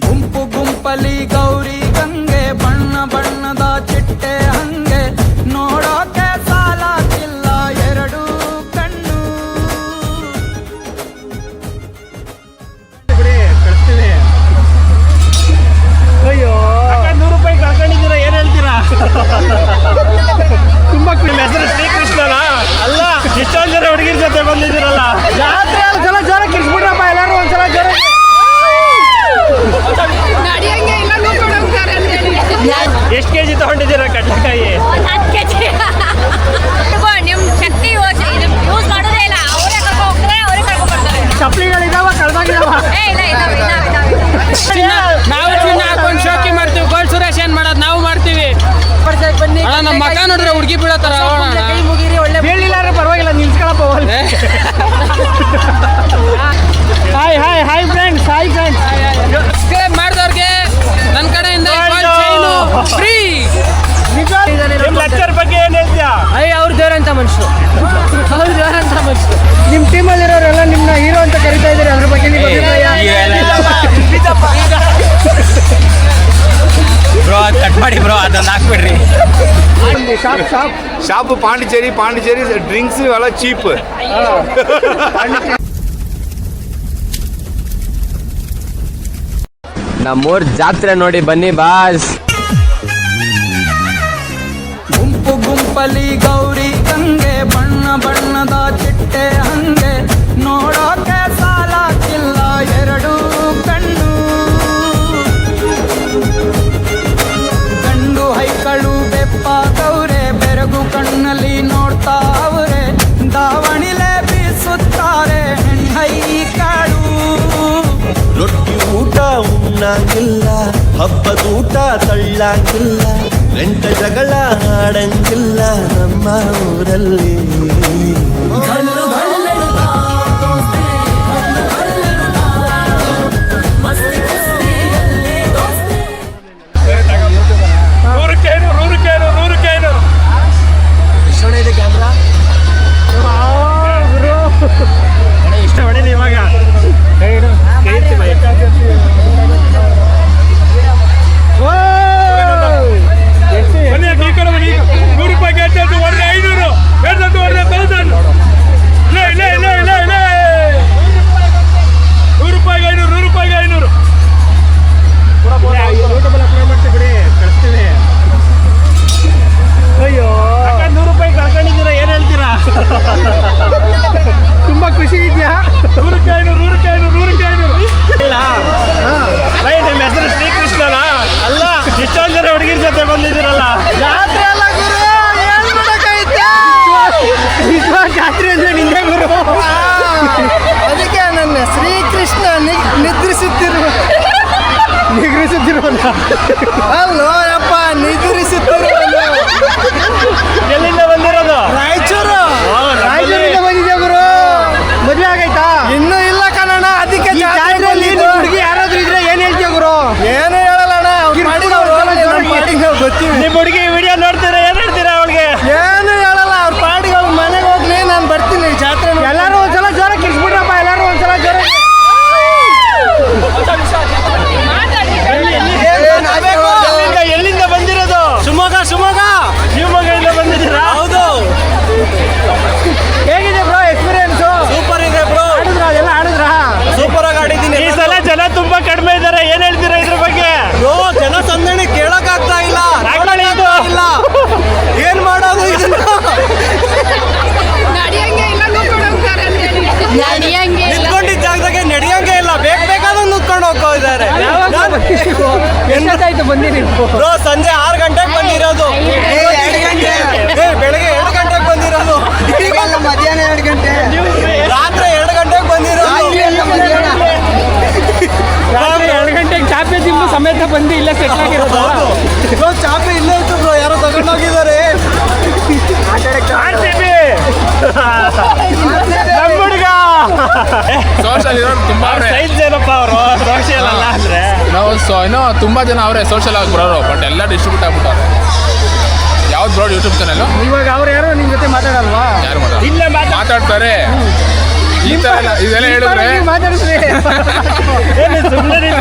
ಗುಂಪು ಗುಂಪಲಿ ಗೌರಿ ಗಂಗೆ ಬಣ್ಣ ಬಣ್ಣದ ಚಿಟ್ಟೆ ಹಂಗೆ ನೋಡೋಕೆ ಸಾಲಾಗಿಲ್ಲ ಎರಡು ಕಣ್ಣು. ಅಯ್ಯೋ 100 ರೂಪಾಯಿ ಕಳ್ಕೊಂಡಿದ್ದೀರಾ, ಏನ್ ಹೇಳ್ತೀರಾ? ತುಂಬಾ ಹೆಸರು ಶ್ರೀಕೃಷ್ಣನ ಅಲ್ಲ, ಇಷ್ಟೊಂದು ಜನ ಹುಡುಗಿರ ಜೊತೆ ಬಂದಿದ್ದೀರಲ್ಲ, ಜಾತ್ರೆ ಒಂದ್ಸಲ ಜೋರ ಕಿರ್ಸ್ಬಿಟ್ರಪ್ಪ ಎಲ್ಲಾರು ಒಂದ್ಸಲ ಜೋರ. ಎಷ್ಟು ಕೆಜಿ ತಗೊಂಡಿದ್ದೀರಾ ಕಡ್ಲೆಕಾಯಿ? ನಿಮ್ ಶಕ್ತಿ ಯೂಸ್ ಮಾಡೋದೇ ಇಲ್ಲ, ಅವರೇ ಕರ್ಕೊಂಡು ಹೋಗ್ತಾರೆ, ಅವರೇ ಕರ್ಕೊಂಡು ಬರ್ತಾರೆ. ಚಪ್ಪಲಿಗಳಿದಾವ ಕಳ್ದಾಗಿದಾವ? ನಾವು ಚಿನ್ನ ಹಾಕೊಂಡು ಶೋಕಿ ಮಾಡ್ತೀವಿ. ಗೋಲ್ಡ್ ಸುರೇಶ್ ಏನ್ ಮಾಡೋದು, ನಾವು ಮಾಡ್ತೀವಿ. ನಮ್ಮ ಮಕ್ಕ ನೋಡ್ರೆ ಹುಡುಗಿ ಬೀಳತ್ತಾರ. ಬೀಳಿಲ್ಲ ಪರವಾಗಿಲ್ಲ, ನಿಲ್ಸ್ಕೊಳಪ್ಪ. Hi hi hi friends, hi friends. Subscribe ಮಾಡಿದವ್ರಿಗೆ ನನ್ನ ಕಡೆಯಿಂದ ಫ್ರೀ. ಲೆಕ್ಚರ್ ಬಗ್ಗೆ ಏನ್ ಹೇಳ್ತೀಯಾ? ಅವ್ರು ದೇವರಂತ ಮನುಷ್ಯರು, ಅವ್ರು ದೇವರಂತ ಮನುಷ್ಯರು. ನಿಮ್ ಟೀಮಲ್ಲಿ ಇರೋರೆಲ್ಲ ನಿಮ್ನ ಹೀರೋ ಅಂತ ಕರಿತಾ ಇದ್ದೀರಿ, ಅದ್ರ ಬಗ್ಗೆ ನೀವು ಬ್ರೋ ಕಟ್ ಮಾಡಿ ಬ್ರೋ, ಅದನ್ನ ಹಾಕ್ಬಿಡ್ರಿ. ಶಾಪ್ ಪಾಂಡಿಚೇರಿ ಡ್ರಿಂಕ್ಸ್ ಇವೆಲ್ಲ ಚೀಪ್. ನಮ್ಮೂರ್ ಜಾತ್ರೆ ನೋಡಿ ಬನ್ನಿ ಬಾಸ್. ಗುಂಪು ಗುಂಪಲಿ ಗೌರಿ ಗಂಗೆ ಬಣ್ಣ ಬಣ್ಣದ ಚಿಟ್ಟೆ ಹಂಗೆ ನೋಡೋಕೆ ಸಾಲಾಗಿಲ್ಲ ಎರಡು ಕಣ್ಣು. ಗಂಡು ಹೈಕಳು ಬೆಪ್ಪಾಗವ್ರೆ, ಬೆರಗು ಕಣ್ಣಲ್ಲಿ ನೋಡ್ತಾ ಅವ್ರೆ, ದಾವಣಿಲೆ ಬೀಸುತ್ತಾರೆ ಹೆಣ್ಣೈಕಾಳು. ರೊಟ್ಟಿ ಊಟ ಉಣ್ಣಂಗಿಲ್ಲ, ಹಬ್ಬದೂಟ ತಳ್ಳಂಗಿಲ್ಲ, ಗಂಟ ಜಗಳ ಆಡಂಗಿಲ್ಲ ನಮ್ಮ ಊರಲ್ಲಿ. ಇಷ್ಟ ಹೊಡೀನಿ ಇವಾಗ. ಅಯ್ಯೋ 100 ರೂಪಾಯಿ ಕಳ್ಕೊಂಡಿದ್ದೀರಾ, ಏನ್ ಹೇಳ್ತೀರಾ? ತುಂಬಾ ಖುಷಿ ಇದೆಯಾ? 100 ಇಲ್ಲ. ನಿಮ್ಮ ಹೆಸರು ಶ್ರೀಕೃಷ್ಣನ ಅಲ್ಲ, ಇಷ್ಟೊಂದು ಜನ ಹುಡುಗಿರ ಜೊತೆ ಬಂದಿದ್ದೀರಲ್ಲ, ಜಾತ್ರೆ ಅಲ್ಲ ಗುರು, ಜಾತ್ರೆ ಅಂದ್ರೆ ನಿಂದೆ ಗುರು. ಅದಕ್ಕೆ ನನ್ನ ಶ್ರೀಕೃಷ್ಣ ನಿದ್ರಿಸುತ್ತಿರುವ ಅಲ್ಲೋ ಯಪ್ಪ, ನಿದ್ರಿಸುತ್ತಿರುವ. ಎಲ್ಲಿಂದ ಬಂದಿರೋದು? ರಾಯಚೂರಿಂದ ಬಂದಿದ್ದೆ ಗುರು. ಮದುವೆ ಆಗೈತಾ? ಇನ್ನೂ ಇಲ್ಲ ಕಣಣ್ಣ, ಅದಕ್ಕೆ ಹುಡುಗಿ ಯಾರಾದ್ರೂ ಇದ್ರೆ ಏನ್ ಹೇಳ್ತೀಯ ಗುರು? ಏನು ಹೇಳಲ್ಲ ಅಣ್ಣ, ನಿಮ್ಮ ಹುಡುಗಿ ವಿಡಿಯೋ ನೋಡ್ತೀರಾ, ಏನ್ ಹೇಳ್ತೀರಾ ಅವಳಿಗೆ? ಏನು ಹೇಳಲ್ಲ, ಅವ್ರ ಪಾಡಿಗೆ ಅವ್ರ ಮನೆಗೆ ಹೋಗ್ಲಿ, ನಾನು ಬರ್ತೀನಿ ಜಾತ್ರೆ. ಎಲ್ಲರೂ ಒಂದ್ಸಲ ಜೋರ ಕಿಸ್ಬಿಟ್ರಪ್ಪ, ಎಲ್ಲರೂ ಒಂದ್ಸಲ ಜೋರ. ಎಲ್ಲಿಂದ ಬಂದಿರೋದು? ಶಿವಮೊಗ್ಗದಿಂದ ಬಂದಿದ್ದೀರಾ? ಹೌದು. ಹೇಗಿದೆ ಬ್ರೋ ಎಕ್ಸ್ಪೀರಿಯನ್ಸ್? ಸೂಪರ್ ಇದೆ ಬ್ರೋ. ಎಲ್ಲ ಆಡಿದ್ರಾ? ಸೂಪರ್ ಆಗಿ ಆಡಿದ್ದೀನಿ. ಈ ಸಲ ಜನ ತುಂಬಾ ಕಡಿಮೆ ಇದ್ದಾರೆ, ಏನ್ ಹೇಳ್ತೀರಾ ಇದ್ರ ಬಗ್ಗೆ? ಜನ ಸಂದಣಿ ಕೇಳಕ್ ಆಗ್ತಾ ಇಲ್ಲ, ಏನ್ ಮಾಡೋದು ಇದನ್ನ? ನಿಂತ್ಕೊಂಡಿದ್ದ ಜಾಗದಾಗೆ ನಡೆಯಂಗೆ ಇಲ್ಲ, ಬೇಕಾದ್ರೂ ನಿಂತ್ಕೊಂಡು ಹೋಗ್ತಾ ಇದ್ದಾರೆ. ಎಷ್ಟಾಯ್ತು ಬಂದಿರಿ ಬ್ರೋ? ಸಂಜೆ 6 ಗಂಟೆಗೆ ಬಂದಿರೋದು. ಬೆಳಗ್ಗೆ 2 ಗಂಟೆಗೆ ಬಂದಿರೋದು. ಮಧ್ಯಾಹ್ನ 2 ಗಂಟೆ, ರಾತ್ರಿ 2 ಗಂಟೆಗೆ ಬಂದಿರೋದು. ರಾತ್ರಿ 2 ಗಂಟೆಗೆ ಚಾಪೆ ತಿಂದು ಸಮೇತ ಬಂದು ಇಲ್ಲೇ ಸೆಟ್ಲ್ ಆಗಿರೋದು. ಚಾಪೆ ಇಲ್ಲೇ ಇತ್ತು ಬ್ರೋ, ಯಾರೋ ತಗೊಂಡೋಗಿದ್ದಾರೆ. ನಮ್ಮ ಹುಡುಗ ಸೋಷಲ್ ಇರೋರು ತುಂಬಾ ಸೈನ್ಸ್ ಏನಪ್ಪ ಅವರು, ಸೋಷಿಯಲ್ ಅಲ್ಲ ಅಂದ್ರೆ ನಾವು ಇನ್ನೂ ತುಂಬಾ ಜನ ಅವರೇ ಸೋಷಲ್ ಆಗಿ ಬರೋರು, ಬಟ್ ಎಲ್ಲ ಡಿಸ್ಟ್ರಿಬ್ಯೂಟ್ ಆಗ್ಬಿಟ್ಟಾರೆ. ಯಾವ್ದು ಬ್ರೋ ಯೂಟ್ಯೂಬ್ ಚಾನಲ್? ಇವಾಗ ಅವ್ರು ಯಾರು ನಿಮ್ ಜೊತೆ ಮಾತಾಡಲ್ವಾ? ಯಾರು ಇಲ್ಲೇ ಮಾತಾಡ್ತಾರೆ, ಈ ಥರ ಎಲ್ಲ ಇದೆಲ್ಲ ಹೇಳಿದ್ರೆ ಮಾತಾಡಿಸ್ರಿ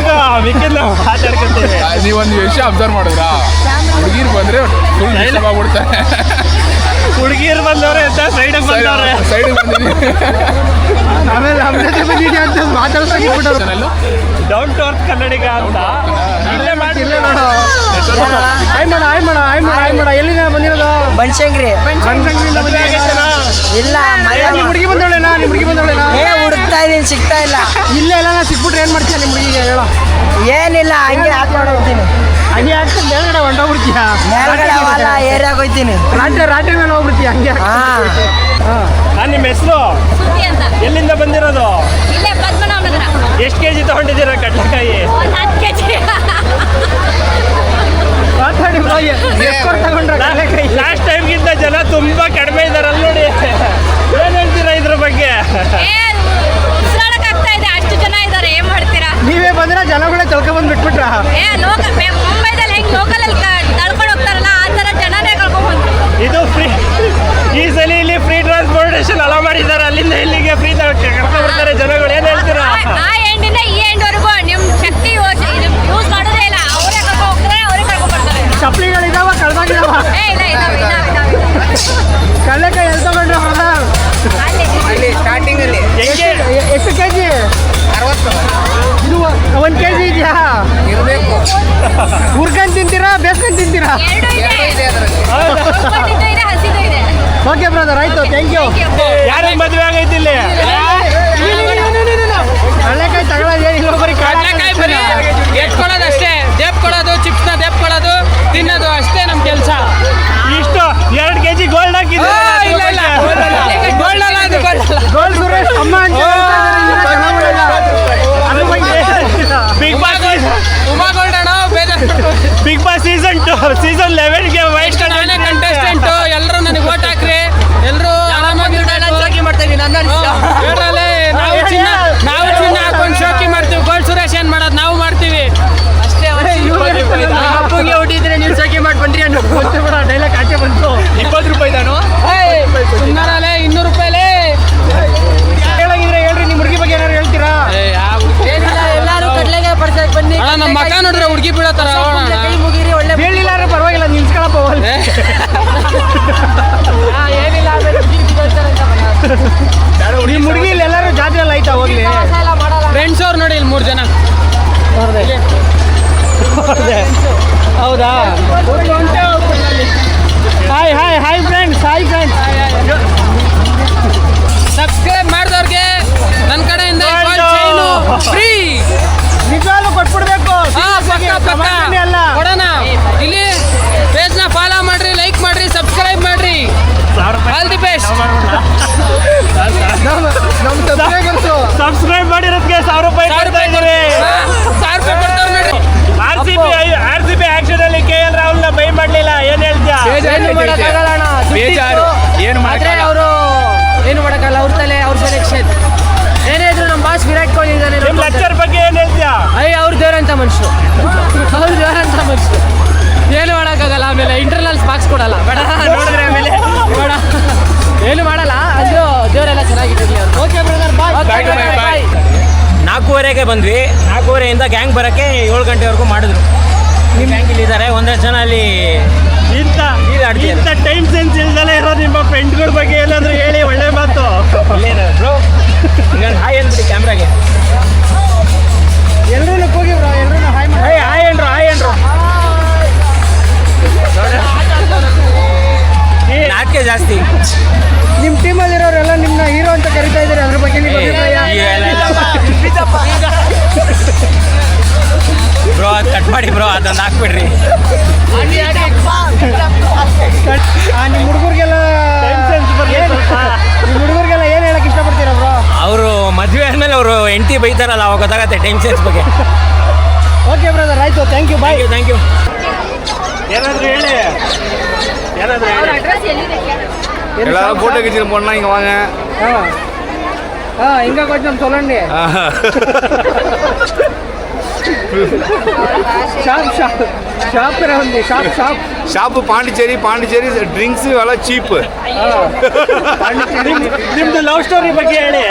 ನೀವೊಂದು ವಿಷಯ ಅಬ್ಸರ್ವ್ ಮಾಡಿದ್ರಾ ಹುಡುಗಿರು ಬಂದ್ರೆ ಫುಲ್ ಡಿಸ್ಟರ್ಬ್ ಆಗ್ಬಿಡ್ತಾರೆ. ಹುಡುಗಿಯರು ಬಂದವ್ರೆ ಅಂತ ಸೈಡಿಗೆ ಬಂದವ್ರೆ ಸೈಡಿಗೆ ಬಂದಿದ್ದೀವಿ ಆಮೇಲೆ ನಮ್ಮ ಜೊತೆ ಬಂದಿದ್ಯಾ ಅಂತ ಮಾತಾಡ್ಸ್ಬಿಟ್ಟರು. ಚಾನಲ್ಲು ಡೌನ್ ಟು ಅರ್ತ್ ಕನ್ನಡಿಗ ಅಂತ ಇಲ್ಲೇ ನೋಡು. ಆಯ್ ಮಾಡ ಎಲ್ಲಿಂದ ಬಂದಿರೋದು? ಬನಶಂಕರಿ ಬನಶಂಕರಿಯಿಂದ ಬಂದಿದ್ದೀರಾ? ಇಲ್ಲ ನಿಮ್ಮ ಹುಡುಗಿ ಬಂದವಳೇನಾ? ಹುಡುಕ್ತಾ ಇದೀನಿ, ಸಿಗ್ತಾ ಇಲ್ಲ. ಇಲ್ಲೇ ಎಲ್ಲ ಸಿಕ್ಬಿಟ್ರೆ ಏನ್ ಮಾಡ್ತೀಯ ನಿಮ್ಮ ಹುಡುಗಿಗೆ ಹೇಳೋ? ಏನಿಲ್ಲ, ಹಂಗೆ ಹಾಕೊಂಡು ಹೋಗ್ತೀನಿ. ಹಂಗೆ ಹಾಕ್ತೀನಿ ಮೇಲ್ಗಡೆ ಹೊಂಟೋಗ್ಬಿಡ್ತೀಯ? ಮೇಲ್ಗಡೆ ಹೊಲ ಏರಿಯಾಗ ಹೋಗ್ತೀನಿ. ರಾತ್ರಿ ಮೇಲೆ ಹೋಗ್ಬಿಡ್ತೀಯ ಹಂಗೆ? ನಿಮ್ಮ ಹೆಸರು? ಸುದ್ದಿ ಅಂತ ಎಲ್ಲಿಂದ ಬಂದಿರೋದು? ಇಲ್ಲೇ ಪದ್ಮನಾಭ ನಗರ. ಎಷ್ಟು ಕೆಜಿ ತಗೊಂಡಿದ್ದೀರಾ ಕಡ್ಲೆಕಾಯಿ? ಒಂದು 10 kg. ಮಾತಾಡಿ ತಗೊಂಡ್ರ ಕಡ್ಲೆಕಾಯಿ? ಲಾಸ್ಟ್ ಟೈಮ್ಗಿಂತ ಜನ ತುಂಬಾ ಕಡಿಮೆ ಇದಾರಲ್ಲ ನೋಡಿ. ಏನ್ ಹೇಳ್ತೀರಾ ಇದ್ರ ಬಗ್ಗೆ? ಉಸಿರಾಡಕ್ ಆಗ್ತಾ ಇದೆ, ಅಷ್ಟು ಜನ ಇದ್ದಾರೆ, ಏನ್ ಮಾಡ್ತೀರಾ? ನೀವೇ ಬಂದ್ರೆ ಜನಗಳೇ ಬಂದು ಬಿಟ್ಬಿಟ್ರ? ಮುಂಬೈದಲ್ಲಿ ಹೆಂಗ್ ಲೋಕಲ್ ಅಲ್ಲಿ ತಳ್ಕೊಂಡು ಹೋಗ್ತಾರಲ್ಲ ಆ ತರ ಜನನೇ ಕಳ್ಕೊಂಡ್ಬಂದ್ರು. ಇದು ಫ್ರೀ. ಈ ಸಲ ಇಲ್ಲಿ ಫ್ರೀ ಟ್ರಾನ್ಸ್ಪೋರ್ಟೇಷನ್ ಅಲೋ ಮಾಡಿದ್ದಾರೆ. ಅಲ್ಲಿಂದ ಇಲ್ಲಿಗೆ ಫ್ರೀ ಕರ್ಕೊಂಡು ಬರ್ತಾರೆ ಜನಗಳು. ಏನ್ ಹೇಳ್ತೀರಾ? ಆ ಎಂಡಿಂದ ಈ ಎಂಡ್ವರೆಗೂ ನಿಮ್ ಶಕ್ತಿ ಯೂಸ್ ಮಾಡೋದೇ ಇಲ್ಲ. ಅವರೇ ಕರ್ಕೊಂಡು ಹೋಗ್ತಾರೆ, ಅವರೇ ಕರ್ಕೊಂಡು ಬರ್ತಾರೆ. ಚಪ್ಪಲಿಗಳಿದಾವ ಕಳ್ದಾಗಿದಾವ? ಇಲ್ಲ ಕಡ್ಲೆಕಾಯಿ ಎಲ್ಲಿ ತಗೊಂಡ್ರ? ಸ್ಟಾರ್ಟಿಂಗ್ ಅಲ್ಲಿ ಎಷ್ಟು ಕೆಜಿ? 60 ಇದು 1 ಕೆಜಿ ಇದೆಯಾ? ಇರಬೇಕು. ಹುರ್ಕೊಂಡ್ ತಿಂತೀರಾ ಬೇಸ್ಕೊಂಡ್ ತಿಂತೀರಾ? ಎರಡು ಇದೆ, ಉಪ್ಪಿಟ್ಟಿದ್ದು ಇದೆ, ಹಸಿದು ಇದೆ. ಓಕೆ ಬ್ರದರ್, ಆಯ್ತು, ಥ್ಯಾಂಕ್ ಯು. ಯಾರ ಮದುವೆ ಆಗೈತಿ ಇಲ್ಲಿ? ಕಡ್ಲೆಕಾಯಿ ತಗೊಳ್ಳೋದು ಏನಿಲ್ಲ, ಬರೀ ಕಡಲೆಕಾಯಿ ಬರೀ ಎತ್ಕೊಳ್ಳೋದು ಅಷ್ಟೇ, ದೇಪ್ಕೊಳ್ಳೋದು, ಚಿಪ್ಸ್ನ ದೇಪ್ಕೊಳ್ಳೋದು, ತಿನ್ನೋದು ಅಷ್ಟೇ ನಮ್ಮ ಕೆಲಸ. ಇಷ್ಟು 2 ಕೆಜಿ ಗೋಲ್ಡ್ ಹಾಕಿದ್ರು. ಇಲ್ಲ ಗೋಲ್ಡ್ ಅಲ್ಲ, ಅದು ಗೋಲ್ಡ್ ಸುರೇಶ್ ಅಮ್ಮ ಅಂತ ಬಿಗ್ ಬಾಸ್ ಉಮಾ ಗೋಲ್ಡ್ ಅಣ್ಣ ಬೇಜಾರು. ಬಿಗ್ ಬಾಸ್ ಸೀಸನ್ 11ಗೆ ವೈಟ್ ನಾನೇ ಕಂಟೆಸ್ಟೆಂಟ್, ಎಲ್ಲರೂ ನನಗೆ ಓಟ್ ಹಾಕ್ರಿ, ಎಲ್ಲರೂ ಆರಾಮಾಗಿ ಹೇಳಲೇ. ನಾವು ಚಿನ್ನ ಹಾಕೊಂಡು ಶೋಕಿ ಮಾಡ್ತೀವಿ. ಗೋಲ್ಡ್ ಸುರೇಶ್ ಏನ್ ಮಾಡೋದು, ನಾವು ಮಾಡ್ತೀವಿ ಅಷ್ಟೇ. ಅಪ್ಪಗೆ ಹೊಟ್ಟಿದ್ರೆ ನೀವು ಸೋಕೆ ಮಾಡಿ ಬನ್ರಿ ಅನ್ನೋ ಡೈಲಾಗ್ ಆಚೆ ಬಂತು. 20 ರೂಪಾಯಿ ತಾನು ಸುಮ್ಮನೆ 200 ರೂಪಾಯಿಲೇ ಹೇಳಂಗಿದ್ರೆ ಹೇಳ್ರಿ, ನಿಮ್ಮ ಹುಡುಗಿ ಬಗ್ಗೆ ಏನಾರು ಹೇಳ್ತೀರಾ? ಎಲ್ಲಾರು ಕಡ್ಲೆಗೆ ಪಡ್ಸಕ್ ಬನ್ನಿ. ಅಣ್ಣ ನಮ್ಮ ಮಕ್ಕ ನೋಡಿದ್ರೆ ಹುಡುಗಿ ಬಿಡತ್ತಾರ. ಕೈ ಮುಗಿರಿ, ಒಳ್ಳೆ ಹೇಳಿಲ್ಲ ಪರವಾಗಿಲ್ಲ, ನಿಲ್ಸ್ಕೊಳಪ್ಪ ಹೋಗಲ್ಲ. ಏನಿಲ್ಲ ಆಮೇಲೆ ನಿಮ್ಮ ಹುಡುಗಿ ಇಲ್ಲಿ ಎಲ್ಲರೂ ಜಾತ್ರೆ ಎಲ್ಲ ಆಯ್ತಾ? ಹೋಗ್ಲಿ. ಫ್ರೆಂಡ್ಸ್ ಅವ್ರು ನೋಡಿ ಇಲ್ಲಿ 3 ಜನ. ಹೌದಾ? Hi friends. ಸಬ್ಸ್ಕ್ರೈಬ್ ಮಾಡಿದವ್ರಿಗೆ ನನ್ನ ಕಡೆಯಿಂದ ಫ್ರೀ ನಿಜವಾಗ್ಲೂ ಕೊಟ್ಬಿಡ್ಬೇಕು. ಅಲ್ಲ ಕೊಡೋಣ. ಇಲ್ಲಿ ಪೇಜ್ನ ಫಾಲೋ ಮಾಡ್ರಿ, ಲೈಕ್ ಮಾಡ್ರಿ, ಸಬ್ಸ್ಕ್ರೈಬ್ ಮಾಡ್ರಿ. All the best. ಸಬ್ಸ್ಕ್ರೈಬ್ ಮಾಡಿರೋದಕ್ಕೆ 1000 ರೂಪಾಯಿ ಕೊಡ್ತಾ ಇದ್ದೀರಿ. 1000 ರೂಪಾಯಿ ಕೊಡ್ತಾವ್ರು ನೋಡಿ. RCB ಆಕ್ಷನ್ ಅಲ್ಲಿ KL ರಾಹುಲ್ ಬೈ ಮಾಡ್ಲಿಲ್ಲ, ಏನ್ ಹೇಳ್ತೀಯ? ಬೇಜಾರು ಏನು ಆದ್ರೆ ಅವರು ಏನು ಮಾಡಕ್ಕಲ್ಲ, ಅವ್ರ ತಲೆ, ಅವ್ರ ಸೆಲೆಕ್ಷನ್ ಏನೇ ಇದ್ರು. ನಮ್ಮ ಬಾಸ್ ವಿರಾಟ್ ಕೊಹ್ಲಿ ಇದ್ದಾನೆ. ನಿಮ್ ಲೆಕ್ಚರ್ ಬಗ್ಗೆ ಏನ್ ಹೇಳ್ತೀಯ? ಅವ್ರು ದೇವರಂತ ಮನುಷ್ಯರು, ಏನು ಮಾಡೋಕ್ಕಾಗಲ್ಲ. ಆಮೇಲೆ ಇಂಟರ್ನಲ್ಸ್ ಮಾರ್ಕ್ಸ್ ಕೊಡಲ್ಲ, ಬೇಡ ನೋಡಿದ್ರೆ ಆಮೇಲೆ ಬೇಡ, ಏನು ಮಾಡಲ್ಲ. ಅದು ದೇವರೆಲ್ಲ ಚೆನ್ನಾಗಿಟ್ಟಿರಲಿ ಅವ್ರು. ಓಕೆ ಬ್ರದರ್, ಬಾಯ್. 4:15ಗೆ ಬಂದ್ವಿ. 4:15ಯಿಂದ ಗ್ಯಾಂಗ್ ಬರೋಕ್ಕೆ 7 ಗಂಟೆವರೆಗೂ ಮಾಡಿದ್ರು. ನಿಮ್ಮ ಗ್ಯಾಂಗ್ ಇಲ್ಲಿದ್ದಾರೆ, 100 ಜನ ಅಲ್ಲಿ ಇಂಥ ಟೈಮ್ ಸೆನ್ಸ್ ಇಲ್ದಲೇ ಇರೋ ನಿಮ್ಮ ಫ್ರೆಂಡ್ಗಳ ಬಗ್ಗೆ ಏನಾದ್ರು ಹೇಳಿ, ಒಳ್ಳೆ ಮಾತು. ಬ್ರೋ ಹಾಯ್ ಅಂದ್ಬಿಡಿ ಕ್ಯಾಮ್ರಾಗೆ. ಎಲ್ಲರೂ ಹೋಗಿ ಬ್ರೋ, ಎಲ್ಲರೂ ಹಾಯ್ ಏನ್ರು. ನಾಟಕ ಜಾಸ್ತಿ. ನಿಮ್ಮ ಟೀಮಲ್ಲಿ ಇರೋರೆಲ್ಲ ನಿಮ್ಮನ್ನ ಹೀರೋ ಅಂತ ಕರಿತಾ ಇದ್ದಾರೆ, ಅದ್ರ ಬಗ್ಗೆ ನಿಮ್ಮ ಅಭಿಪ್ರಾಯ? ಬ್ರೋ ಕಟ್ ಮಾಡಿ ಬ್ರೋ, ಅದೊಂದು ಹಾಕ್ಬಿಡ್ರಿ. ನಿಮ್ಮ ಹುಡುಗರಿಗೆಲ್ಲ ಏನು ಹೇಳಕ್ ಇಷ್ಟಪಡ್ತೀರಾ ಬ್ರೋ? ಅವರು ಮದುವೆ ಆದಮೇಲೆ ಅವರು ಹೆಂಡತಿ ಬೈತಾರಲ್ಲ, ಅವಾಗ ಗೊತ್ತಾಗತ್ತೆ ಟೈಮ್ ಸೆನ್ಸ್ ಬಗ್ಗೆ. ಓಕೆ ಬ್ರದರ್, ಆಯಿತು, thank you, bye. Thank you. ஏனாது ஏழு ஏனாது ಅವ್ರ ಅಡ್ರೆಸ್ ಎಲ್ಲಿದೆ ಕೇಳು. எல்லாரும் போட்டோ கிச்சிட்டு போனா இங்க வாங்க. ఇంకా కొంచెం చూడండి. షాప్ ఉంది, షాప్ పాండిచేరి ಡ್ರಿಂಕ್ಸ್ ಎಲ್ಲ ಚೀಪ್. ನಿಮ್ದು ಲವ್ ಸ್ಟೋರಿ ಬಗ್ಗೆ ಹೇಳಿ.